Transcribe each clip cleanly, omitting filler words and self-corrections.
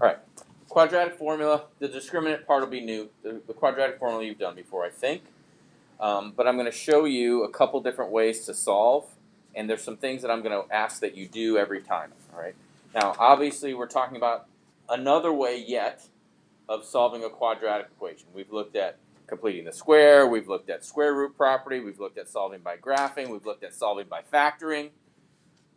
All right, quadratic formula. The discriminant part will be new. The quadratic formula you've done before, I think. But I'm going to show you a couple different ways to solve, and there's some things that I'm going to ask that you do every time. All right. Now, obviously, we're talking about another way yet of solving a quadratic equation. We've looked at completing the square. We've looked at square root property. We've looked at solving by graphing. We've looked at solving by factoring.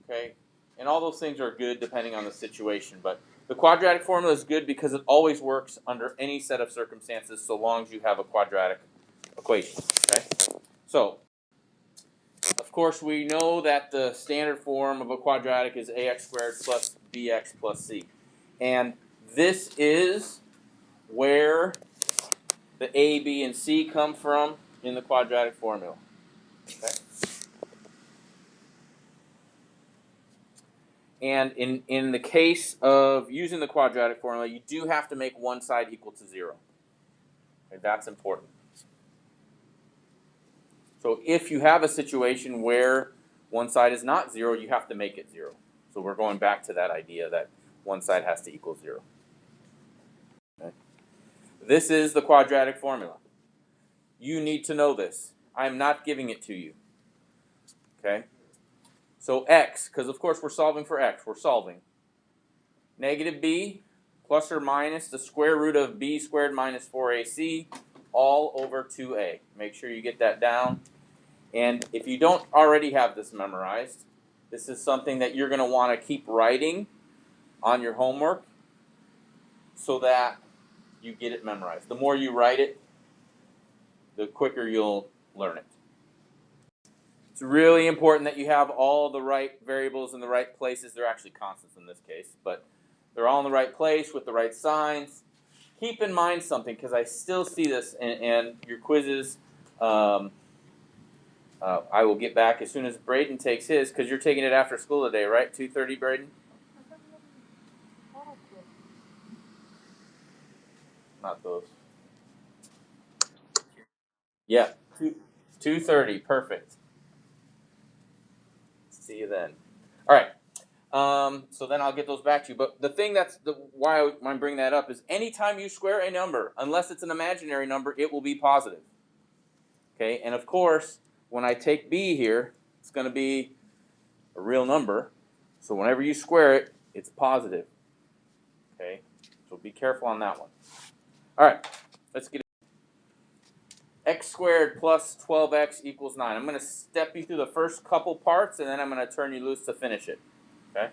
Okay, and all those things are good depending on the situation. But the quadratic formula is good because it always works under any set of circumstances, so long as you have a quadratic equation. Okay, so of course we know that the standard form of a quadratic is ax squared plus bx plus c, and this is where the a, b, and c come from in the quadratic formula. Okay. And in the case of using the quadratic formula, you do have to make one side equal to 0. Okay, that's important. So if you have a situation where one side is not 0, you have to make it 0. So we're going back to that idea that one side has to equal 0. Okay. This is the quadratic formula. You need to know this. I'm not giving it to you. Okay? So x, because of course we're solving for x, we're solving. Negative b plus or minus the square root of b squared minus 4ac all over 2a. Make sure you get that down. And if you don't already have this memorized, this is something that you're going to want to keep writing on your homework so that you get it memorized. The more you write it, the quicker you'll learn it. It's really important that you have all the right variables in the right places. They're actually constants in this case, but they're all in the right place with the right signs. Keep in mind something, because I still see this, and your quizzes, I will get back as soon as Braden takes his, because you're taking it after school today, right? 2:30, Braden? Not those. Yeah, 2:30, perfect. See you then. All right. So then I'll get those back to you. But the thing why I'm bringing that up is anytime you square a number, unless it's an imaginary number, it will be positive. Okay, and of course, when I take b here, it's going to be a real number. So whenever you square it, it's positive. Okay, so be careful on that one. All right, let's get it. X squared plus 12x equals 9. I'm going to step you through the first couple parts, and then I'm going to turn you loose to finish it. Okay.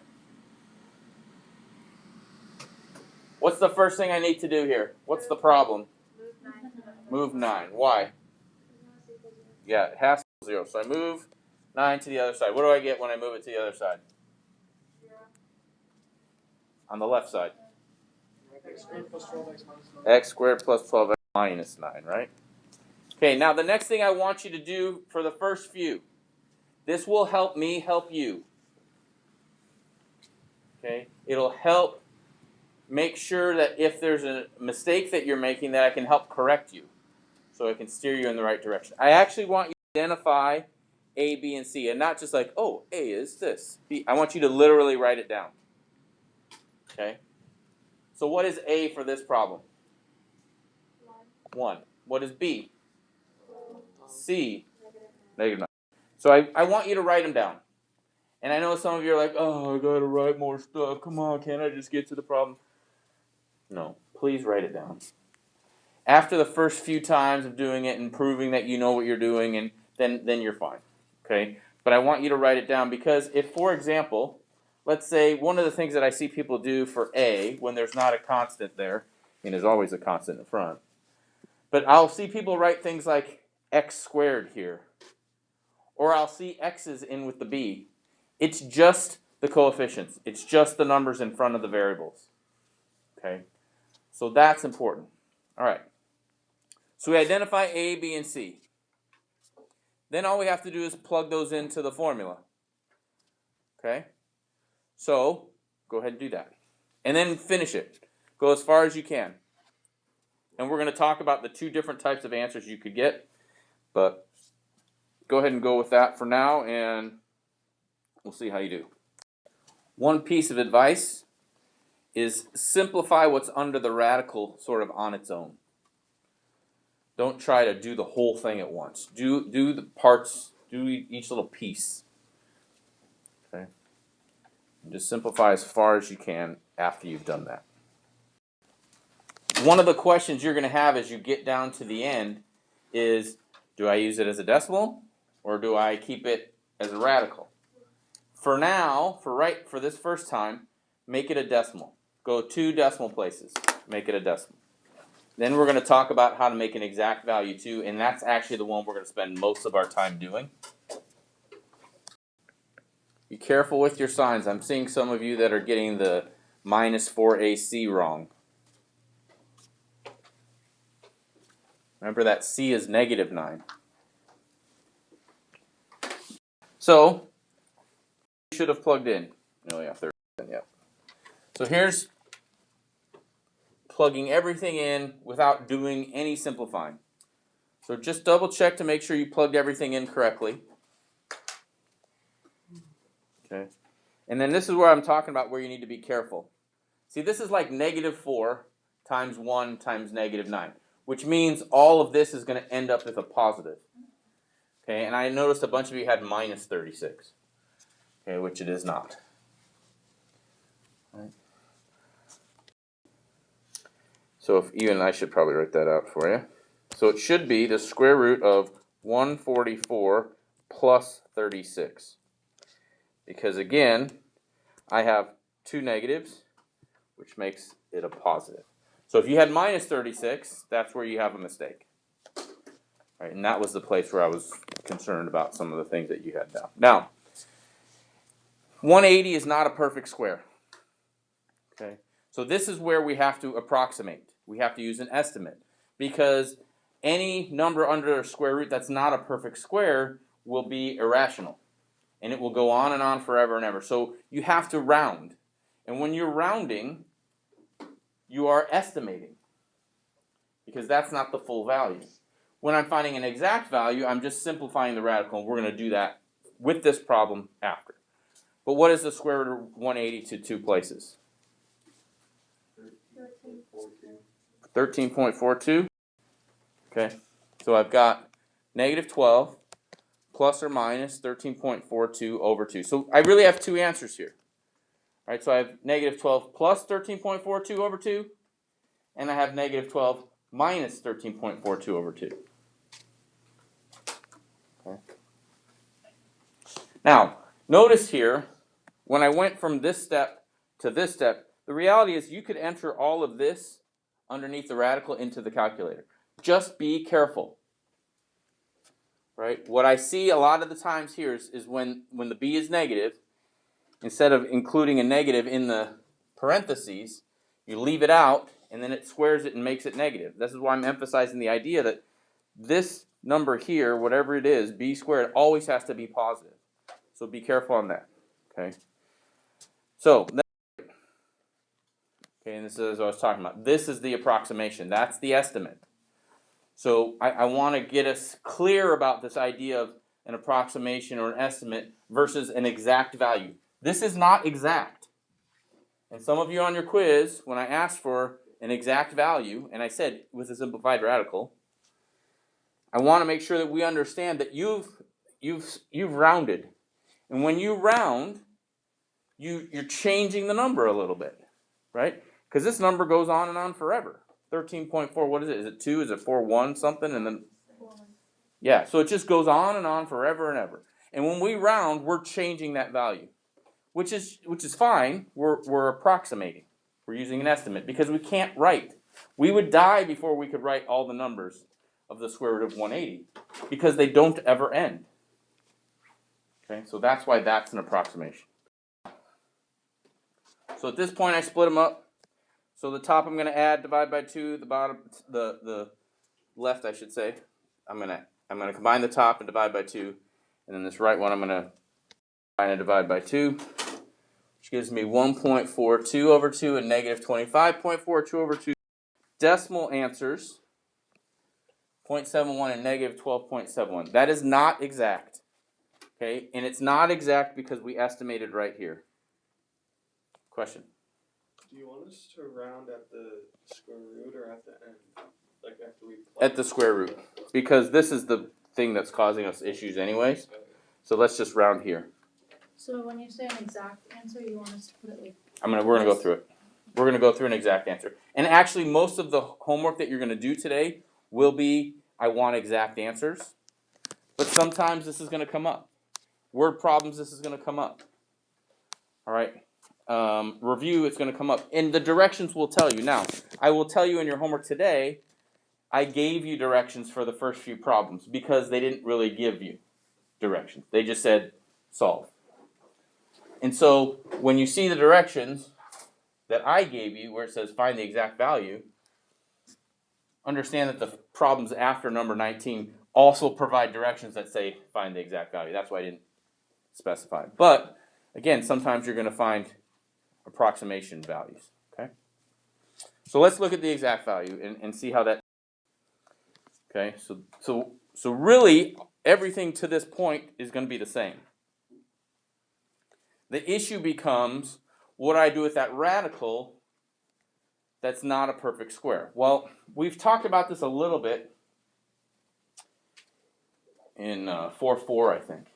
What's the first thing I need to do here? What's the problem? Move 9. Why? Yeah, it has to be 0. So I move 9 to the other side. What do I get when I move it to the other side? 0. On the left side. X squared plus 12x minus 9, right? Okay, now the next thing I want you to do for the first few, this will help me help you. Okay, it'll help make sure that if there's a mistake that you're making, that I can help correct you, so I can steer you in the right direction. I actually want you to identify A, B, and C, and not just like, oh, A is this. B. I want you to literally write it down. Okay? So what is A for this problem? 1. What is B? C? Negative 9. So I want you to write them down. And I know some of you are like, oh, I got to write more stuff. Come on, can't I just get to the problem? No, please write it down. After the first few times of doing it and proving that you know what you're doing, and then you're fine. Okay? But I want you to write it down, because if, for example, let's say one of the things that I see people do for A, when there's not a constant there, and there's always a constant in front, but I'll see people write things like x squared here, or I'll see x's in with the b. It's just the coefficients. It's just the numbers in front of the variables. Okay? So that's important. All right. So we identify A, B, and C. Then all we have to do is plug those into the formula. Okay? So go ahead and do that. And then finish it. Go as far as you can. And we're going to talk about the two different types of answers you could get. But go ahead and go with that for now, and we'll see how you do. One piece of advice is simplify what's under the radical sort of on its own. Don't try to do the whole thing at once. Do the parts, do each little piece. Okay? And just simplify as far as you can after you've done that. One of the questions you're going to have as you get down to the end is, do I use it as a decimal or do I keep it as a radical? For now, for this first time, make it a decimal. Go 2 decimal places, make it a decimal. Then we're going to talk about how to make an exact value too, and that's actually the one we're going to spend most of our time doing. Be careful with your signs. I'm seeing some of you that are getting the -4ac wrong. Remember that c is -9. So, you should have plugged in. Oh yeah, 30%, yeah. So here's plugging everything in without doing any simplifying. So just double check to make sure you plugged everything in correctly. Okay. And then this is where I'm talking about where you need to be careful. See, this is like -4 times 1 times -9, which means all of this is going to end up with a positive. Okay, and I noticed a bunch of you had -36. Okay, which it is not. Right. So if even I should probably write that out for you. So it should be the square root of 144 plus 36. Because again, I have 2 negatives, which makes it a positive. So if you had -36, that's where you have a mistake. Right, and that was the place where I was concerned about some of the things that you had down. Now, 180 is not a perfect square. Okay, so this is where we have to approximate. We have to use an estimate, because any number under a square root that's not a perfect square will be irrational, and it will go on and on forever and ever. So you have to round, and when you're rounding, you are estimating, because that's not the full value. When I'm finding an exact value, I'm just simplifying the radical, and we're going to do that with this problem after. But what is the square root of 180 to 2 places? 13.42. Okay, so I've got -12 plus or minus 13.42 over 2. So I really have 2 answers here. All right, so I have -12 plus 13.42 over 2, and I have -12 minus 13.42 over 2. Okay. Now, notice here, when I went from this step to this step, the reality is you could enter all of this underneath the radical into the calculator. Just be careful. Right? What I see a lot of the times here is when the b is negative, instead of including a negative in the parentheses, you leave it out, and then it squares it and makes it negative. This is why I'm emphasizing the idea that this number here, whatever it is, b squared, always has to be positive. So be careful on that. Okay? So, okay, and this is what I was talking about. This is the approximation. That's the estimate. So I want to get us clear about this idea of an approximation or an estimate versus an exact value. This is not exact. And some of you on your quiz, when I asked for an exact value, and I said with a simplified radical, I want to make sure that we understand that you've rounded. And when you round, you're changing the number a little bit, right? Because this number goes on and on forever. 13.4, what is it? Is it 2? Is it 4, 1 something? And then, yeah, so it just goes on and on forever and ever. And when we round, we're changing that value, which is fine. We're approximating. We're using an estimate because we can't write. We would die before we could write all the numbers of the square root of 180 because they don't ever end. Okay, so that's why that's an approximation. So at this point, I split them up. So the top I'm going to add, divide by 2. The bottom, the left, I should say, I'm going to combine the top and divide by 2, and then this right one I'm going to combine and divide by 2, which gives me 1.42 over 2 and -25.42 over 2. Decimal answers 0.71 and -12.71. That is not exact. Okay, and it's not exact because we estimated right here. Question? Do you want us to round at the square root or at the end? Like after we At the square root. Because this is the thing that's causing us issues anyways. So let's just round here. So when you say an exact answer, you want us to put it like... We're gonna go through it. We're gonna go through an exact answer. And actually most of the homework that you're gonna do today will be, I want exact answers. But sometimes this is gonna come up. Word problems, this is gonna come up. Alright. Review, it's gonna come up. And the directions will tell you. Now, I will tell you in your homework today, I gave you directions for the first few problems because they didn't really give you directions. They just said solve. And so when you see the directions that I gave you where it says find the exact value, understand that the problems after number 19 also provide directions that say find the exact value. That's why I didn't specify. But again, sometimes you're going to find approximation values. Okay? So let's look at the exact value and see how that. Okay, so really everything to this point is going to be the same. The issue becomes, what do I do with that radical that's not a perfect square? Well, we've talked about this a little bit in 4.4, I think.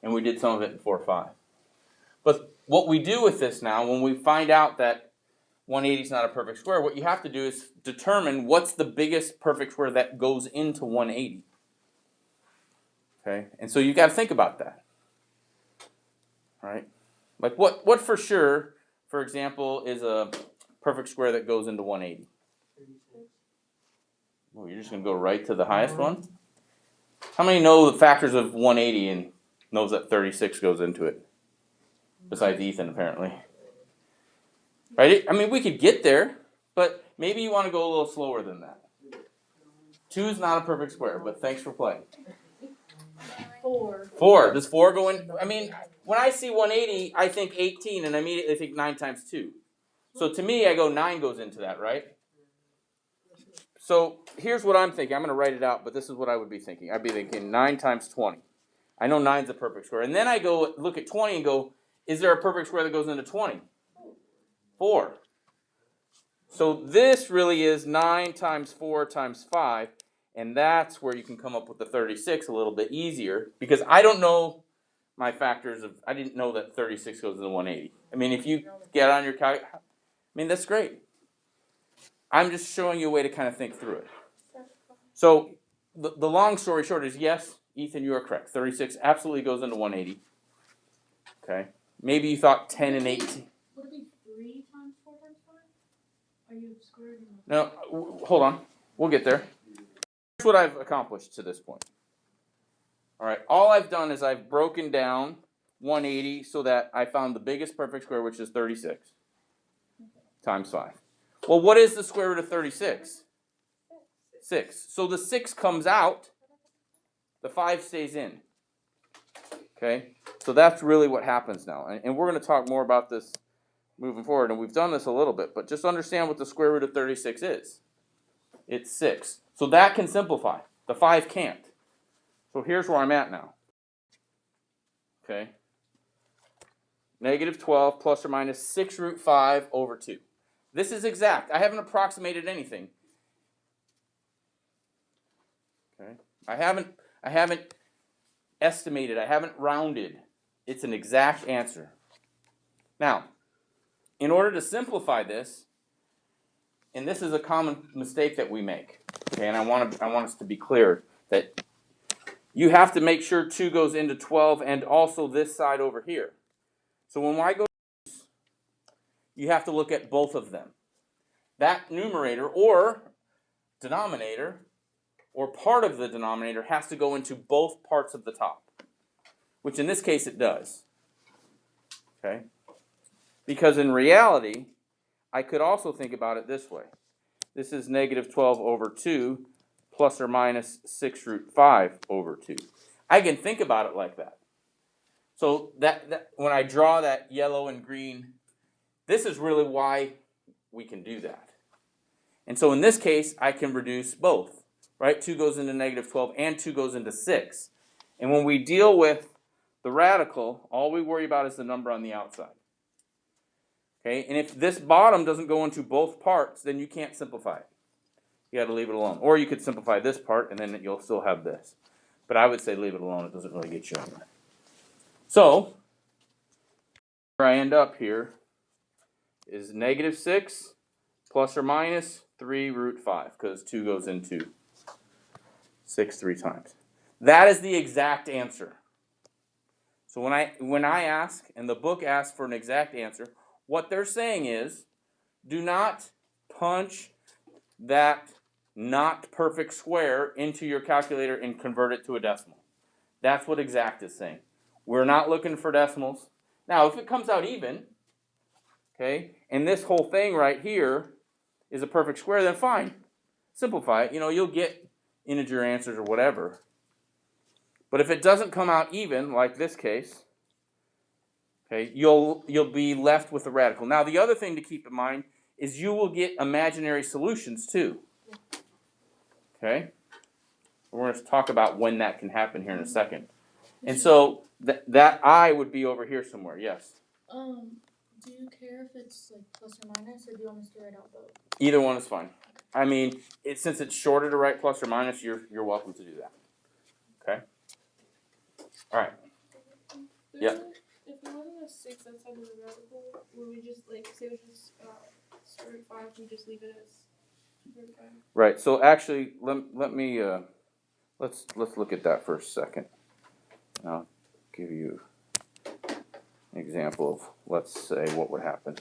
And we did some of it in 4.5. But what we do with this now, when we find out that 180 is not a perfect square, what you have to do is determine what's the biggest perfect square that goes into 180. Okay, and so you've got to think about that. Right? Like what for sure, for example, is a perfect square that goes into 180? Oh, you're just going to go right to the highest one? How many know the factors of 180 and knows that 36 goes into it? Besides Ethan, apparently. Right? I mean, we could get there, but maybe you want to go a little slower than that. 2 is not a perfect square, but thanks for playing. 4. 4. Does 4 go in? I mean, when I see 180, I think 18, and I immediately think 9 times 2. So to me, I go 9 goes into that, right? So here's what I'm thinking. I'm going to write it out, but this is what I would be thinking. I'd be thinking 9 times 20. I know 9 is a perfect square. And then I go look at 20 and go, is there a perfect square that goes into 20? 4. So this really is 9 times 4 times 5. And that's where you can come up with the 36 a little bit easier. Because I don't know my factors of, I didn't know that 36 goes into 180. I mean, if you get on your calculator, I mean, that's great. I'm just showing you a way to kind of think through it. So the long story short is, yes, Ethan, you are correct. 36 absolutely goes into 180. Okay. Maybe you thought 10 and 18. Would it be 3 times 4 times 5? Are you squared? No, hold on. We'll get there. Here's what I've accomplished to this point. All right. All I've done is I've broken down 180 so that I found the biggest perfect square, which is 36 times 5. Well, what is the square root of 36? 6. So the 6 comes out. The 5 stays in. Okay? So that's really what happens now. And we're going to talk more about this moving forward. And we've done this a little bit. But just understand what the square root of 36 is. It's 6. So that can simplify. The 5 can't. So here's where I'm at now. Okay? Negative 12 plus or minus 6 root 5 over 2. This is exact. I haven't approximated anything. Okay? I haven't estimated. I haven't rounded. It's an exact answer. Now, in order to simplify this, and this is a common mistake that we make, okay, and I want us to be clear that you have to make sure 2 goes into 12 and also this side over here. So when I go, you have to look at both of them. That numerator or denominator or part of the denominator has to go into both parts of the top, which in this case it does. Okay? Because in reality, I could also think about it this way. This is negative 12 over 2 plus or minus 6 root 5 over 2. I can think about it like that. So that when I draw that yellow and green, this is really why we can do that. And so in this case, I can reduce both. Right? 2 goes into negative 12 and 2 goes into 6. And when we deal with the radical, all we worry about is the number on the outside. Okay, and if this bottom doesn't go into both parts, then you can't simplify it. You got to leave it alone. Or you could simplify this part, and then you'll still have this. But I would say leave it alone. It doesn't really get you anywhere. So, where I end up here is -6 plus or minus 3 root 5, because 2 goes into 6 3 times. That is the exact answer. So when I ask, and the book asks for an exact answer, what they're saying is, do not punch that not perfect square into your calculator and convert it to a decimal. That's what exact is saying. We're not looking for decimals. Now, if it comes out even, okay, and this whole thing right here is a perfect square, then fine. Simplify it. You know, you'll get integer answers or whatever. But if it doesn't come out even, like this case, okay, you'll be left with a radical. Now, the other thing to keep in mind is you will get imaginary solutions too. Okay? We're going to talk about when that can happen here in a second. And so that I would be over here somewhere, yes. Do you care if it's like plus or minus, or do you want us to write out both? Either one is fine. I mean, since it's shorter to write plus or minus, you're welcome to do that. Okay? All right. Yep. If there wasn't a 6 outside of the radical, would we just, like, say it was just square root 5, we just leave it as square root 5? Right. So actually, let me let's look at that for a second. I'll give you an example of, let's say, what would happen.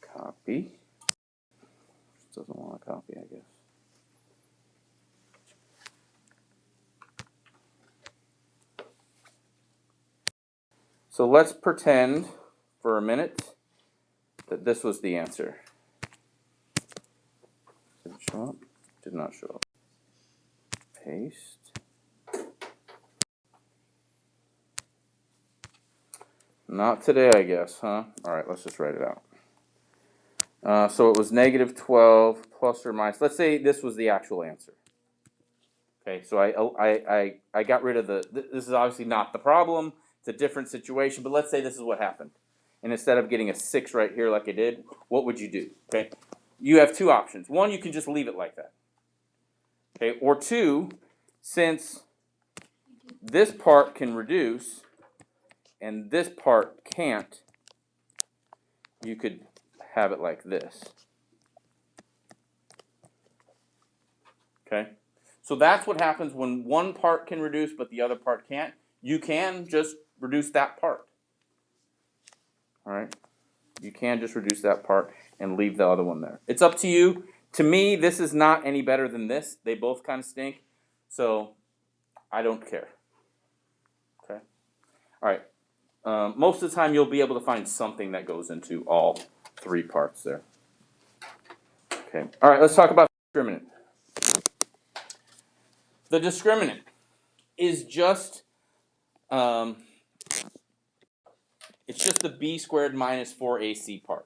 Copy. Doesn't want to copy, I guess. So let's pretend for a minute that this was the answer. Did it show up? Did not show up. Paste. Not today, I guess, huh? All right, let's just write it out. So it was -12 plus or minus. Let's say this was the actual answer. Okay, so I got rid of this is obviously not the problem. It's a different situation, but let's say this is what happened. And instead of getting a 6 right here like I did, what would you do? Okay, you have two options. One, you can just leave it like that. Okay, or two, since this part can reduce and this part can't, you could have it like this. Okay? So that's what happens when one part can reduce but the other part can't. You can just reduce that part. All right? You can just reduce that part and leave the other one there. It's up to you. To me, this is not any better than this. They both kind of stink. So I don't care. Okay? All right. Most of the time, you'll be able to find something that goes into all three parts there. Okay. All right, let's talk about the discriminant. The discriminant is just it's just the b squared minus 4ac part.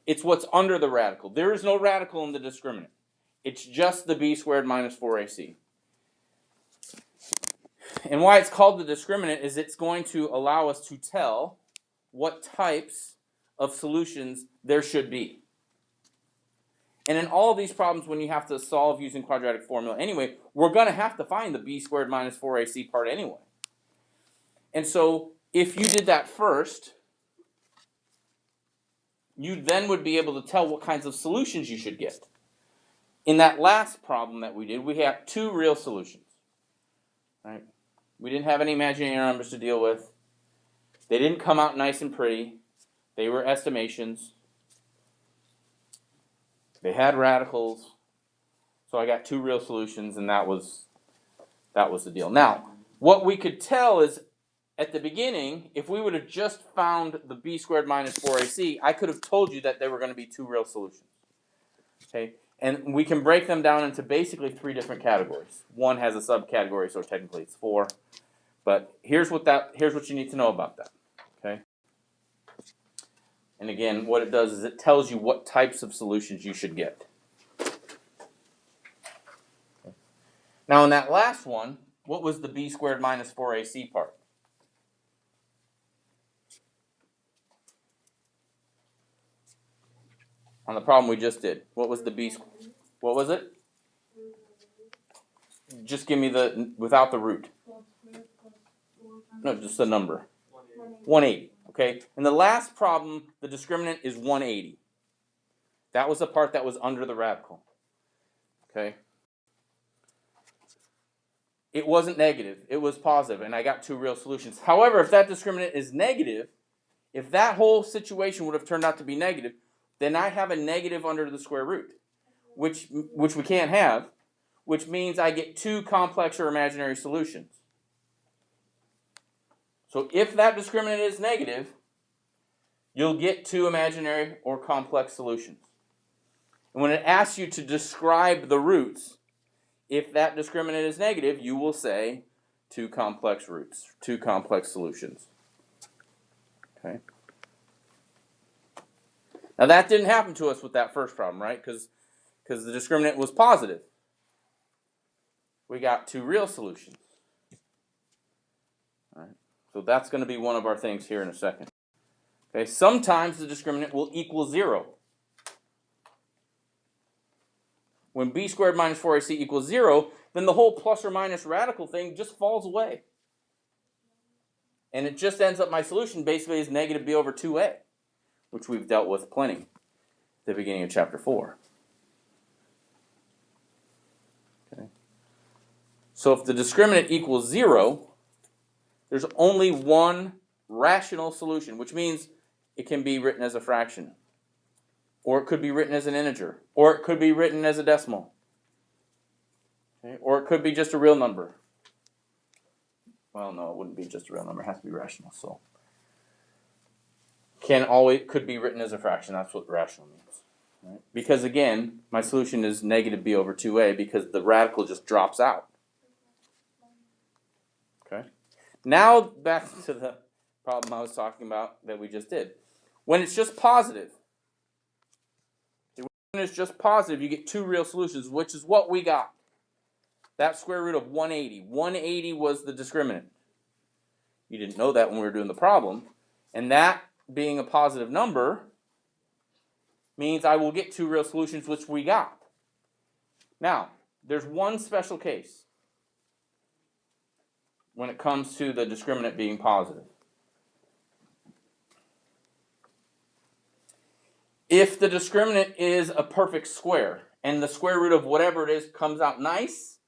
It's what's under the radical. There is no radical in the discriminant. It's just the b squared minus 4ac. And why it's called the discriminant is it's going to allow us to tell what types of solutions there should be. And in all of these problems, when you have to solve using quadratic formula anyway, we're going to have to find the b squared minus 4ac part anyway. And so if you did that first, you then would be able to tell what kinds of solutions you should get. In that last problem that we did, we had two real solutions. Right? We didn't have any imaginary numbers to deal with. They didn't come out nice and pretty. They were estimations. They had radicals. So I got two real solutions, and that was the deal. Now, what we could tell is, at the beginning, if we would have just found the b squared minus 4ac, I could have told you that there were going to be two real solutions. Okay? And we can break them down into basically three different categories. One has a subcategory, so technically it's 4. But here's what you need to know about that. Okay? And again, what it does is it tells you what types of solutions you should get. Okay. Now in that last one, what was the b squared minus 4ac part? On the problem we just did. What was the b squared? What was it? Just give me the, without the root. No, just the number. 180. Okay? In the last problem, the discriminant is 180. That was the part that was under the radical. Okay? It wasn't negative. It was positive, and I got two real solutions. However, if that discriminant is negative, if that whole situation would have turned out to be negative, then I have a negative under the square root, which we can't have, which means I get two complex or imaginary solutions. So if that discriminant is negative, you'll get two imaginary or complex solutions. And when it asks you to describe the roots, if that discriminant is negative, you will say two complex roots, two complex solutions. Okay. Now that didn't happen to us with that first problem, right? Because the discriminant was positive. We got two real solutions. All right. So that's going to be one of our things here in a second. Okay. Sometimes the discriminant will equal 0. When b squared minus 4ac equals 0, then the whole plus or minus radical thing just falls away. And it just ends up, my solution basically is negative b over 2a, which we've dealt with plenty at the beginning of chapter 4. Okay. So if the discriminant equals 0, there's only one rational solution, which means it can be written as a fraction. Or it could be written as an integer. Or it could be written as a decimal. Okay? Or it could be just a real number. Well, no, it wouldn't be just a real number. It has to be rational. So could be written as a fraction. That's what rational means. Right? Because again, my solution is negative b over 2a because the radical just drops out. Okay. Now back to the problem I was talking about that we just did. When it's just positive, when it's just positive, you get two real solutions, which is what we got. That square root of 180. 180 was the discriminant. You didn't know that when we were doing the problem. And that being a positive number means I will get two real solutions, which we got. Now, there's one special case when it comes to the discriminant being positive. If the discriminant is a perfect square, and the square root of whatever it is comes out nice,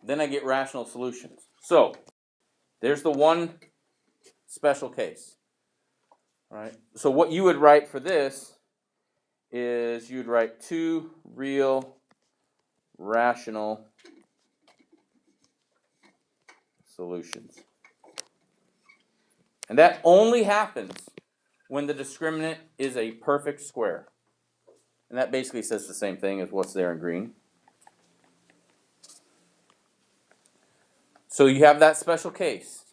then I get rational solutions. So, there's the one special case. All right. So what you would write for this is you'd write two real rational solutions. And that only happens when the discriminant is a perfect square. And that basically says the same thing as what's there in green. So you have that special case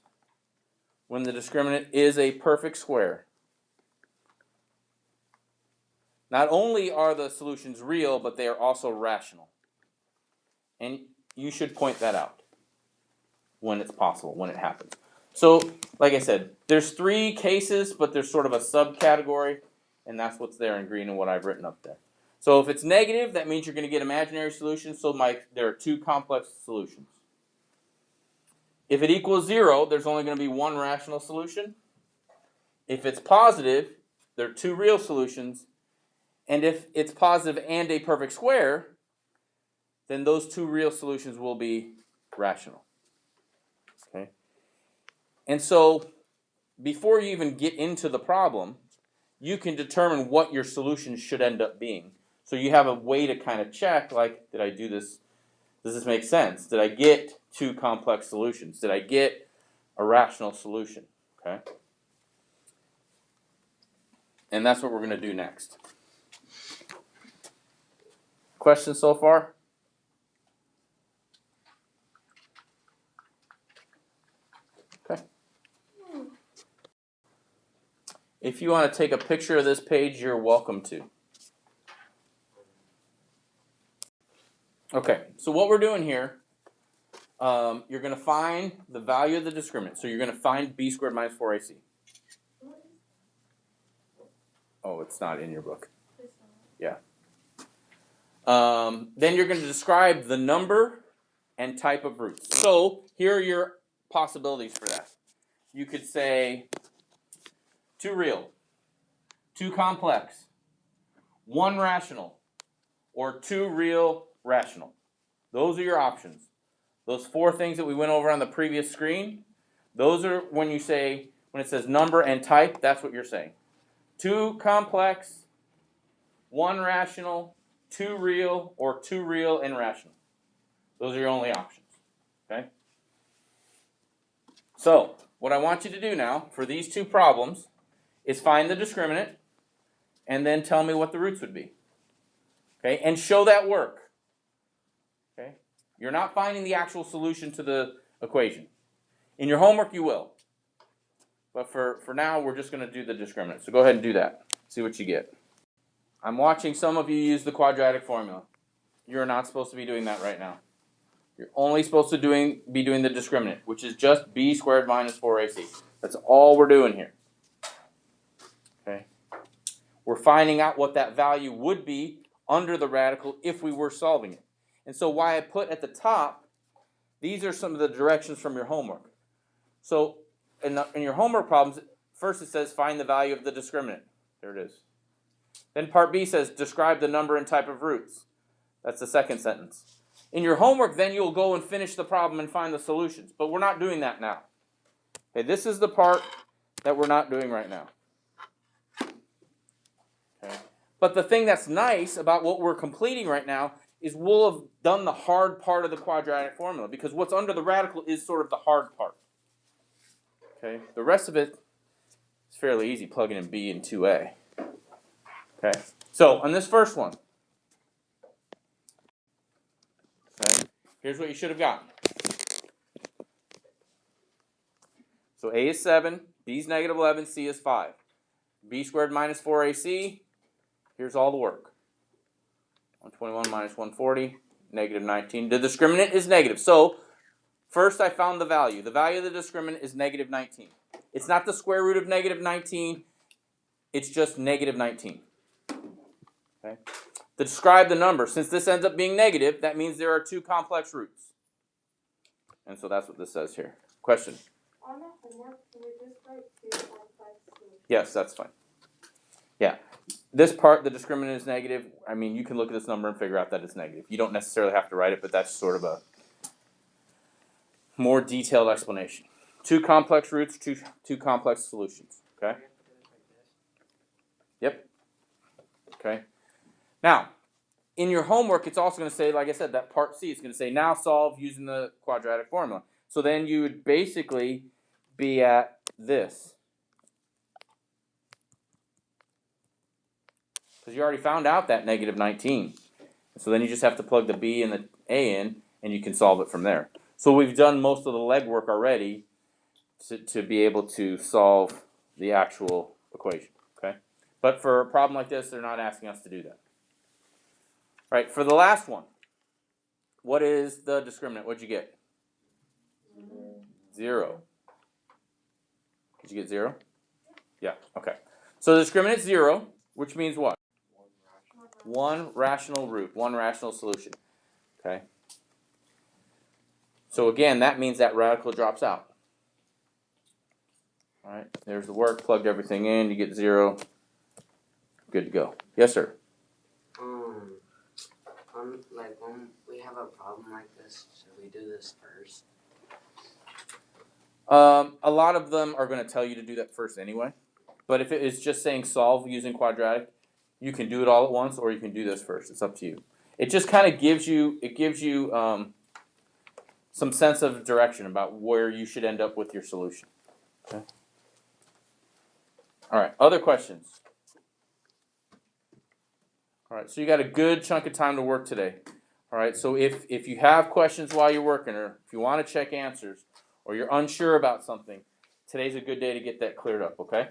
when the discriminant is a perfect square. Not only are the solutions real, but they are also rational. And you should point that out when it's possible, when it happens. So, like I said, there's three cases, but there's sort of a subcategory, and that's what's there in green and what I've written up there. So if it's negative, that means you're going to get imaginary solutions, so there are two complex solutions. If it equals 0, there's only going to be one rational solution. If it's positive, there are two real solutions. And if it's positive and a perfect square, then those two real solutions will be rational. Okay? And so, before you even get into the problem, you can determine what your solution should end up being. So you have a way to kind of check, like, did I do this? Does this make sense? Did I get two complex solutions? Did I get a rational solution? Okay? And that's what we're going to do next. Questions so far? Okay. If you want to take a picture of this page, you're welcome to. Okay, so what we're doing here, you're going to find the value of the discriminant. So you're going to find b squared minus 4ac. Oh, it's not in your book. Please don't. Then you're going to describe the number and type of roots. So here are your possibilities for that. You could say 2 real, 2 complex, 1 rational, or 2 real rational. Those are your options. Those 4 things that we went over on the previous screen, those are when it says number and type, that's what you're saying. 2 complex, 1 rational, 2 real, or 2 real and rational. Those are your only options. Okay? So, what I want you to do now for these 2 problems is find the discriminant and then tell me what the roots would be. Okay? And show that work. Okay? You're not finding the actual solution to the equation. In your homework you will. But for now we're just going to do the discriminant. So go ahead and do that. See what you get. I'm watching some of you use the quadratic formula. You're not supposed to be doing that right now. You're only supposed to be doing the discriminant, which is just b squared minus 4ac. That's all we're doing here. Okay? We're finding out what that value would be under the radical if we were solving it. And so why I put at the top, these are some of the directions from your homework. So in your homework problems, first it says find the value of the discriminant. There it is. Then part B says describe the number and type of roots. That's the second sentence. In your homework, then you'll go and finish the problem and find the solutions. But we're not doing that now. Okay, this is the part that we're not doing right now. Okay. But the thing that's nice about what we're completing right now is we'll have done the hard part of the quadratic formula, because what's under the radical is sort of the hard part. Okay, the rest of it is fairly easy, plugging in b and 2a. Okay, so on this first one, okay, here's what you should have gotten. So a is 7, b is negative 11, c is 5. b squared minus 4ac, here's all the work. 121 minus 140, negative 19. The discriminant is negative. So first I found the value. The value of the discriminant is negative 19. It's not the square root of negative 19. It's just negative 19. Okay. To describe the number, since this ends up being negative, that means there are 2 complex roots. And so that's what this says here. Question? On the homework, can we just write 2 complex solutions? Yes, that's fine. Yeah. This part, the discriminant is negative. I mean, you can look at this number and figure out that it's negative. You don't necessarily have to write it, but that's sort of a more detailed explanation. 2 complex roots, two complex solutions. Okay? Yep. Okay. Now, in your homework, it's also going to say, like I said, that part C is going to say, now solve using the quadratic formula. So then you would basically be at this. Because you already found out that negative 19. So then you just have to plug the b and the a in, and you can solve it from there. So we've done most of the legwork already to be able to solve the actual equation. Okay? But for a problem like this, they're not asking us to do that. All right, for the last one, what is the discriminant? What'd you get? 0. Did you get 0? Yeah, okay. So the discriminant is 0, which means what? 1 rational root, 1 rational solution. Okay? So again, that means that radical drops out. All right, there's the work, plugged everything in, you get 0. Good to go. Yes, sir? Like when we have a problem like this, should we do this first? A lot of them are going to tell you to do that first anyway. But if it is just saying solve using quadratic, you can do it all at once, or you can do this first. It's up to you. It just kind of gives you some sense of direction about where you should end up with your solution. Okay. All right. Other questions? All right. So you got a good chunk of time to work today. All right. So if you have questions while you're working, or if you want to check answers, or you're unsure about something, today's a good day to get that cleared up. Okay.